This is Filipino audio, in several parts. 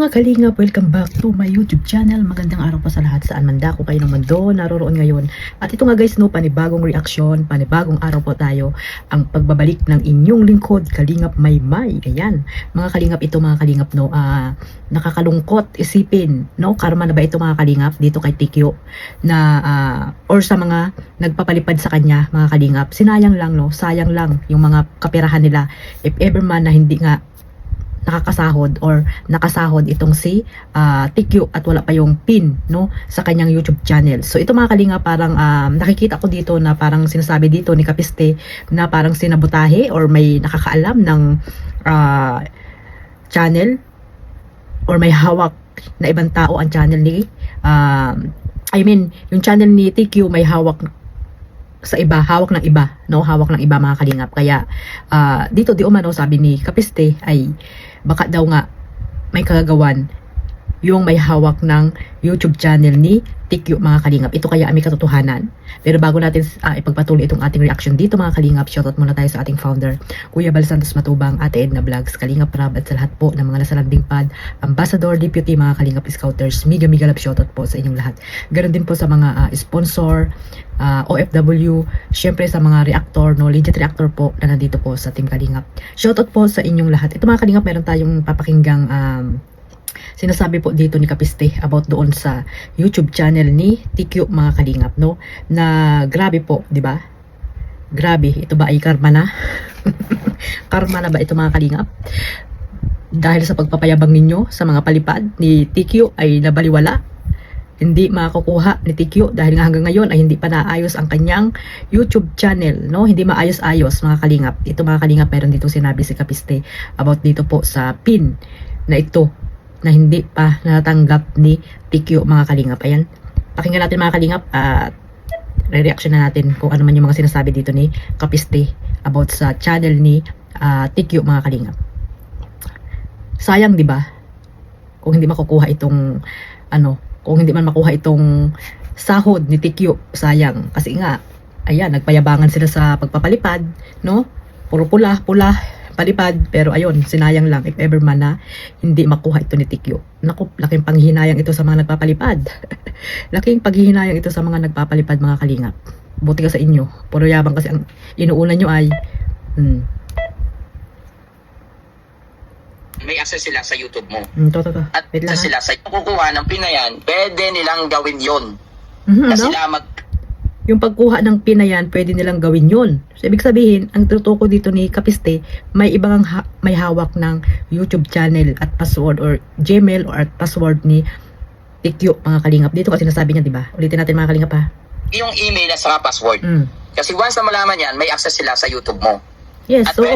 Mga kalingap, welcome back to my YouTube channel. Magandang araw po sa lahat saan man dako kayo ng mundo naroroon ngayon. At ito nga guys, panibagong reaksyon, panibagong araw po tayo. Ang pagbabalik ng inyong lingkod, Kalingap Maymay. Ayan, mga kalingap, ito mga kalingap, nakakalungkot isipin, karma na ba ito mga kalingap dito kay Tikyo na or sa mga nagpapalipad sa kanya mga kalingap. Sinayang lang, sayang lang yung mga kapirahan nila if ever man na hindi nga nakakasahod or nakasahod itong si Tikyo at wala pa yung pin sa kanyang YouTube channel. So ito mga kalinga, parang nakikita ko dito na parang sinasabi dito ni Kapiste na parang sinabotahe or may nakakaalam ng channel or may hawak na ibang tao ang channel ni yung channel ni Tikyo may hawak sa iba, hawak ng iba, hawak ng iba mga kalingap. Kaya dito di umano sabi ni Kapiste ay baka daw nga may kagagawan yung may hawak ng YouTube channel ni Tikyo mga kalingap. Ito kaya may katotohanan. Pero bago natin ipagpatuloy itong ating reaction dito mga kalingap, shoutout muna tayo sa ating founder, Kuya Bal Santos Matubang, Ate Edna Vlogs, Kalingap Rab, at sa lahat po ng mga nasa landing pad, Ambassador, Deputy, mga kalingap scouters, mega love shoutout po sa inyong lahat. Ganon din po sa mga sponsor, OFW, syempre sa mga reactor, legit reactor po na nandito po sa Team Kalingap. Shoutout po sa inyong lahat. Ito mga kalingap, meron tayong papakinggang sinasabi po dito ni Kapiste about doon sa YouTube channel ni Tikyo mga kalingap, na grabe po, di ba? Grabe, ito ba ay karma na? Karma na ba ito mga kalingap? Dahil sa pagpapayabang ninyo sa mga palipad ni Tikyo ay nabaliwala, hindi makakukuha ni Tikyo dahil nga hanggang ngayon ay hindi pa naayos ang kanyang YouTube channel, hindi maayos-ayos mga kalingap. Ito mga kalingap, meron dito sinabi si Kapiste about dito po sa pin na ito na hindi pa natanggap ni Tikyo mga kalingap. Ayan, pakinggan natin mga kalingap at re-reaction na natin kung ano man yung mga sinasabi dito ni Kapiste about sa channel ni Tikyo mga kalingap. Sayang, di ba? Kung hindi makukuha itong kung hindi man makuha itong sahod ni Tikyo, sayang. Kasi nga, ayan, nagpayabangan sila sa pagpapalipad, puro pula, palipad, pero ayun, sinayang lang if ever man na hindi makuha ito ni Tikyo. Naku, laking panghihinayang ito sa mga nagpapalipad. Laking paghihinayang ito sa mga nagpapalipad mga kalingap. Buti ka sa inyo, puro yabang kasi ang inuuna nyo ay may access sila sa YouTube mo. At sila sa kukuha ng pinayan, pwede nilang gawin yon. Na sila yung pagkuha ng pin na yan, pwede nilang gawin yun. So, ibig sabihin, ang tutuko dito ni Kapiste, may ibang may hawak ng YouTube channel at password or Gmail or password ni Tikyo mga kalingap. Dito kasi sinasabi niya, di ba? Ulitin natin mga kalingap ha. Yung email at saka password. Kasi once na malaman yan, may access sila sa YouTube mo. Yes, so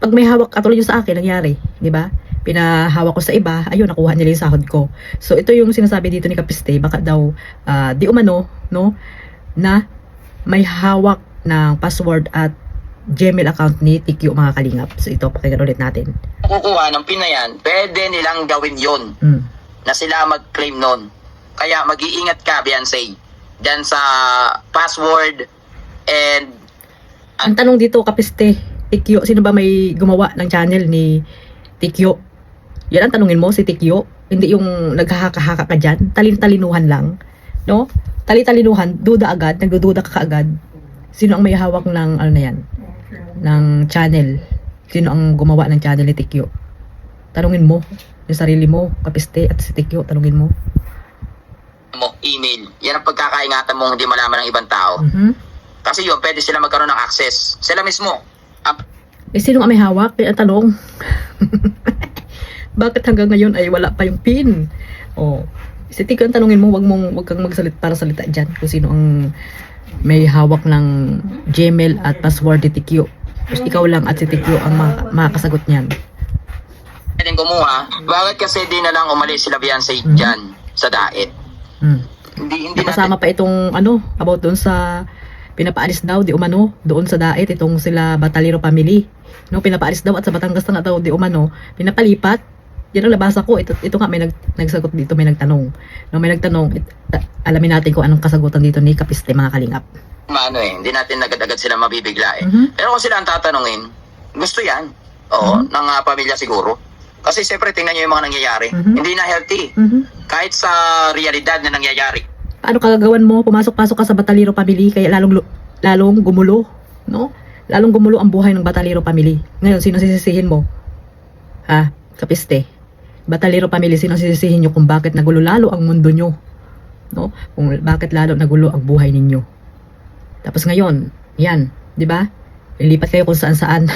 pag may hawak, katulad yung sa akin, nangyari, di ba? Pinahawak ko sa iba, ayun, nakuha nila yung sahod ko. So ito yung sinasabi dito ni Kapiste, baka daw di umano, na may hawak ng password at Gmail account ni Tikyo mga kalingap. So ito, pakinggan ulit natin. Kukuha ng pinayan, pwede nilang gawin yon. Na sila mag-claim nun. Kaya mag-iingat ka, Beyonce, dyan sa password and ang tanong dito, Kapiste, Tikyo, sino ba may gumawa ng channel ni Tikyo? Yan ang tanungin mo, si Tikyo. Hindi yung naghahaka-haka ka dyan. Talin-talinuhan lang. Tali-talinuhan, duda agad, nagdududa ka agad. Sino ang may hawak ng, ng channel? Sino ang gumawa ng channel ni Tikyo? Tanungin mo, yung sarili mo, Kapiste at si Tikyo, tanungin mo. Email. Yan ang pagkakaingatan mo hindi malaman ng ibang tao. Kasi yun, pwede sila magkaroon ng access. Sila mismo. Sino ang may hawak? Ang tanong. Bakit hanggang ngayon ay wala pa yung pin? Si Tikyo ang tanungin mo, wag kang para salita dyan kung sino ang may hawak ng Gmail at password ni Tikyo. Ikaw lang at si Tikyo ang makakasagot niyan. Pwede kumuha. Bakit kasi di na lang umalis sila Beyonce dyan sa daet? Hindi kasama pa itong about doon sa pinapaalis daw di umano doon sa daet itong sila Batalero family. Pinapaalis daw at sa Batangas na daw di umano pinapalipat. Yan ang nabasa ko. Ito nga may nagsagot dito, may nagtanong. May nagtanong, alamin natin kung anong kasagutan dito ni Kapiste mga kalingap. Hindi natin agad-agad sila mabibigla Pero kung sila ang tatanungin, gusto yan. Oo, ng pamilya siguro. Kasi siyempre, tingnan nyo yung mga nangyayari. Hindi na healthy. Kahit sa realidad na nangyayari. Paano kagagawan mo? Pumasok-pasok ka sa Batalero family, kaya lalong gumulo, no? Lalong gumulo ang buhay ng Batalero family. Ngayon, sino sisisihin mo? Ha? Kapiste. Batalero family, sino sisisihin nyo kung bakit nagulo lalo ang mundo nyo? No? Kung bakit lalo nagulo ang buhay ninyo. Tapos ngayon, yan, di ba? Lilipat kayo kung saan-saan.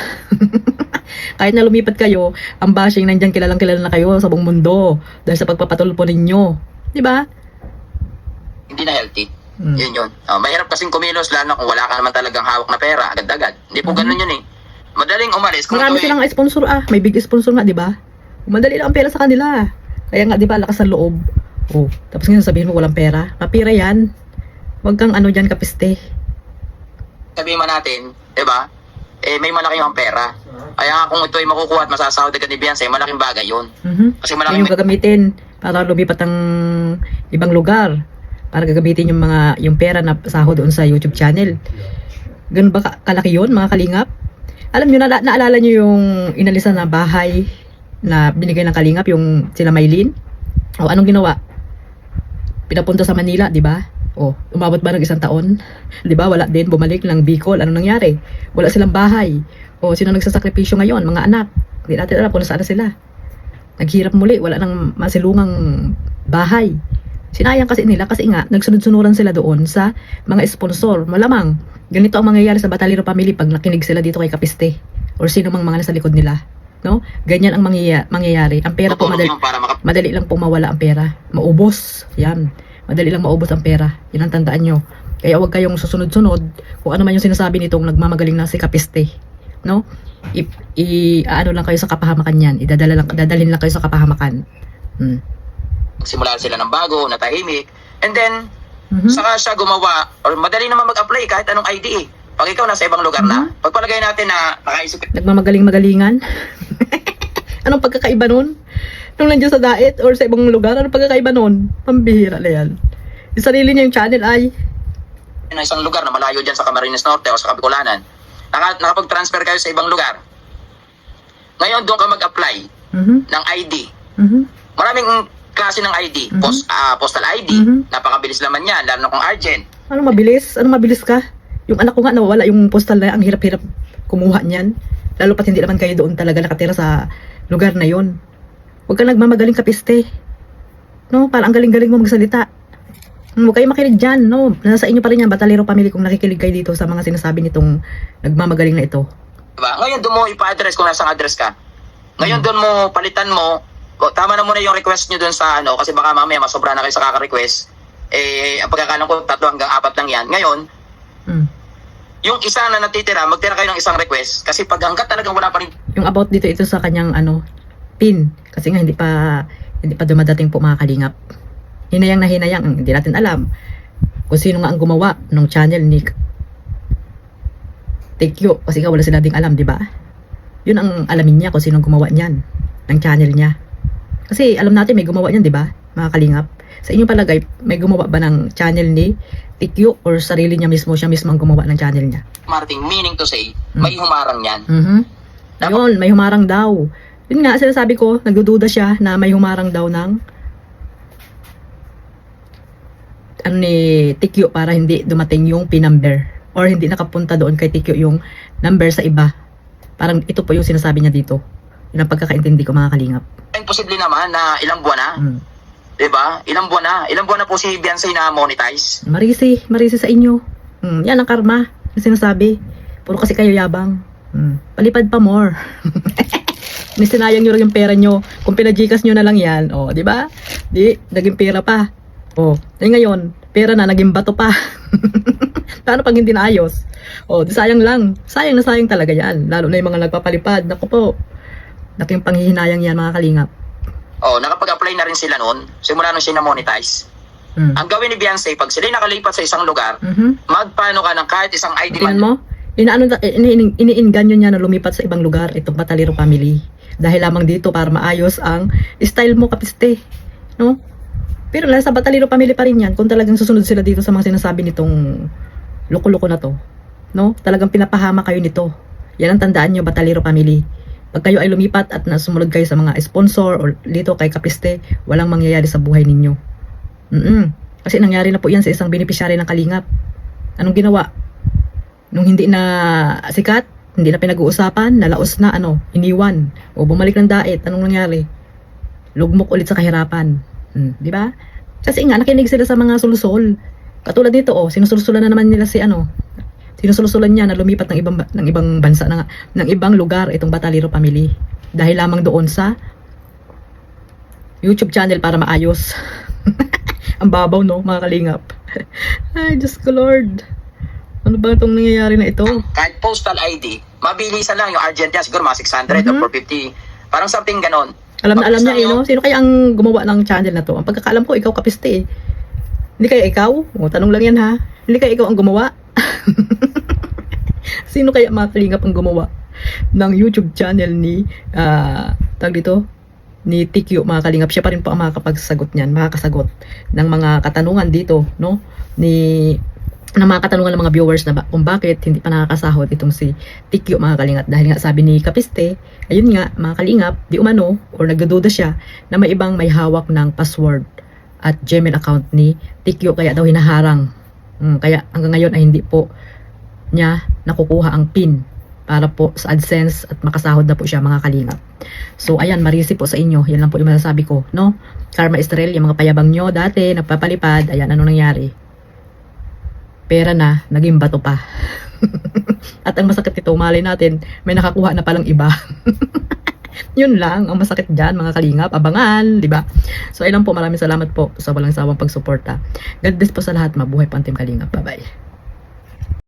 Kahit na lumipat kayo, ang bashing nandyan kilalang-kilala na kayo sa buong mundo dahil sa pagpapatulpo ninyo. Di ba? Hindi na healthy. Yun yun. Mahirap kasing kumilos lalo kung wala ka naman talagang hawak na pera agad-agad. Hindi po ganun yun eh. Madaling umalis. Kung Marami ito silang sponsor may big sponsor nga, di ba? Madali lang ang pera sa kanila. Kaya nga, di ba, lakas ng loob. Oh, tapos ngayon sabihin mo walang pera. Mapira yan. Huwag kang ano dyan, kapiste. sabihin man natin, di ba? May malaking ang pera. Kaya nga kung ito ay makukuha at masasahod agad ni Beyonce, malaking bagay yun. Kasi Yan malaking yung gagamitin para lumipat ang ibang lugar. Para gagamitin yung pera na sahod doon sa YouTube channel. Ganun ba kalaki yun, mga kalingap? Alam nyo, naalala nyo yung inalisan na bahay na binigay ng kalingap, yung sila Maylin? O anong ginawa? Pinapunta sa Manila, di ba? O, umabot ba ng 1 taon? Di ba? Wala din, bumalik ng Bicol. Anong nangyari? Wala silang bahay. O, sino nagsasakripisyo ngayon? Mga anak. Hindi natin alam kung nasaan na sila. Naghirap muli, wala nang masilungang bahay. Sinayang kasi nila kasi nga, nagsunod-sunuran sila doon sa mga sponsor. Malamang, ganito ang mangyayari sa Batalero family pag nakinig sila dito kay Kapiste or sino mang mga nasa likod nila. No? Ganyan ang mangyayari. Ang pera po, madali lang po mawala ang pera. Maubos. Yan. Madali lang maubos ang pera. Yan ang tandaan nyo. Kaya huwag kayong susunod-sunod kung ano man yung sinasabi nitong nagmamagaling na si Kapiste. No? Ano lang kayo sa kapahamakan yan. Dadalhin lang kayo sa kapahamakan. Simula sila ng bago, natahimik. And then, saka siya gumawa, or madali naman mag-apply kahit anong ID eh. Pag ikaw nasa ibang lugar na, pagpalagay natin na nakaisip ka. Nagmamagaling-magalingan? Anong pagkakaiba nun? Nung nandiyan sa diet or sa ibang lugar, anong pagkakaiba nun? Pambihira na yan. Yung sarili niya yung channel ay na isang lugar na malayo dyan sa Camarines Norte o sa Kabicolanan, nakapag-transfer kayo sa ibang lugar. Ngayon, doon ka mag-apply ng ID. Maraming klase ng ID. Postal ID. Napakabilis naman yan, lalo na kung urgent. Anong mabilis? Anong mabilis ka? Yung anak ko nga nawala yung postal na ang hirap-hirap kumuha niyan. Lalo pat hindi naman kayo doon talaga nakatira sa lugar na yon. Huwag ka nagmamagaling Kapiste. No, parang ang galing-galing mo magsalita. Huwag kayo makinig dyan, no? Nasa inyo pa rin yan, Batalero family, kung nakikinig kayo dito sa mga sinasabi nitong nagmamagaling na ito. Diba? Ngayon doon mo ipa-address kung nasang address ka. Ngayon doon mo, palitan mo, tama na muna yung request nyo doon sa ano, kasi baka mamaya masobra na kayo sa kaka-request. Ang pagkakalang ko, 3 hanggang 4 lang yan. Ngayon, yung isa na natitira, magtira kayo ng isang request, kasi pag hanggat talagang wala pa rin. Yung about dito, ito sa kanyang pin, kasi nga hindi pa dumadating po mga kalingap. Hinayang na hinayang, hindi natin alam kung sino nga ang gumawa ng channel ni Tekyo, kasi nga wala sila ding alam, di ba? Yun ang alamin niya kung sino gumawa niyan ng channel niya. Kasi alam natin may gumawa niyan, di ba? Mga kalingap. Sa inyong palagay, may gumawa ba ng channel ni Tekyo or sarili niya mismo, siya mismo ang gumawa ng channel niya? Marting, meaning to say, may humarang yan. Ayun, may humarang daw. Yun nga, sinasabi ko, nagdududa siya na may humarang daw ng ni Tekyo para hindi dumating yung pinumber or hindi nakapunta doon kay Tekyo yung number sa iba. Parang ito po yung sinasabi niya dito. Yun ang pagkakaintindi ko mga kalingap. Imposible naman na ilang buwan na. Diba? Ilang buwan na po si Beyonce na monetize. Marisi sa inyo. Yan ang karma. Yung sinasabi. Puro kasi kayo yabang. Palipad pa more. Sinayang nyo lang yung pera nyo. Kung pinajikas nyo na lang yan. O, di ba? Di, naging pera pa. O, ngayon, pera na, naging bato pa. Paano pag hindi naayos? O, di sayang lang. Sayang na sayang talaga yan. Lalo na yung mga nagpapalipad. Naku po. Naking panghihinayang yan mga kalingap. Oh, nakapag-apply na rin sila noon. Simula nung siya na-monetize. Ang gawin ni Beyonce, pag sila nakalipat sa isang lugar, magpaano ka ng kahit isang ID man. Tingnan mo, iniinganyo niya na lumipat sa ibang lugar itong Batalero family. Dahil lamang dito para maayos ang style mo, Kapiste. No? Pero sa Batalero family pa rin yan kung talagang susunod sila dito sa mga sinasabi nitong loko-loko na to. No? Talagang pinapahama kayo nito. Yan ang tandaan nyo, Batalero family. Pag kayo ay lumipat at nasumunod kayo sa mga sponsor or dito kay Kapiste, walang mangyayari sa buhay ninyo. Kasi nangyari na po yan sa isang beneficiary ng Kalingap. Anong ginawa? Nung hindi na sikat, hindi na pinag-uusapan, nalaos na iniwan o bumalik ng dait, anong nangyari? Lugmok ulit sa kahirapan. Di ba? Kasi nga nakinig sila sa mga sulusol. Katulad dito sinusulsulan na naman nila sinusulusulan niya na lumipat ng ibang bansa ng ibang lugar itong Batalero family dahil lamang doon sa YouTube channel para maayos. Ang babaw mga kalingap. Ay, Diyos ko Lord. Ano ba itong nangyayari na ito? Kahit postal ID, mabilisan lang yung urgent niya, siguro mga 600 or 450. Parang something ganon. Alam niya Sino kaya ang gumawa ng channel na to? Ang pagkakaalam ko, ikaw Kapiste Hindi kaya ikaw? Tanong lang yan ha. Hindi kaya ikaw ang gumawa? Sino kaya mga kalingap ang gumawa ng YouTube channel ni ni TQ mga kalingap? Siya pa rin po ang makakasagot ng mga katanungan dito, no? Ng mga katanungan ng mga viewers na kung bakit hindi pa nakakasahod itong si TQ mga kalingap. Dahil nga sabi ni Kapiste, ayun nga mga kalingap, di umano or nagdududa siya na may ibang may hawak ng password at Gmail account ni TQ, kaya daw hinaharang. Kaya hanggang ngayon ay hindi po niya nakukuha ang PIN para po sa AdSense at makasahod na po siya mga kalingap. So ayan, marisi po sa inyo. Yan lang po yung masasabi ko, no? Karma Estrel, yung mga payabang nyo dati, nagpapalipad, ayan, ano nangyari? Pera na, naging bato pa. At ang masakit ito, malay natin, may nakakuha na palang iba. Yun lang, ang masakit dyan, mga kalingap, abangan, di ba? So ayun lang po, maraming salamat po sa walang sawang pagsuporta. God bless po sa lahat, mabuhay po ang Team Kalingap. Bye-bye.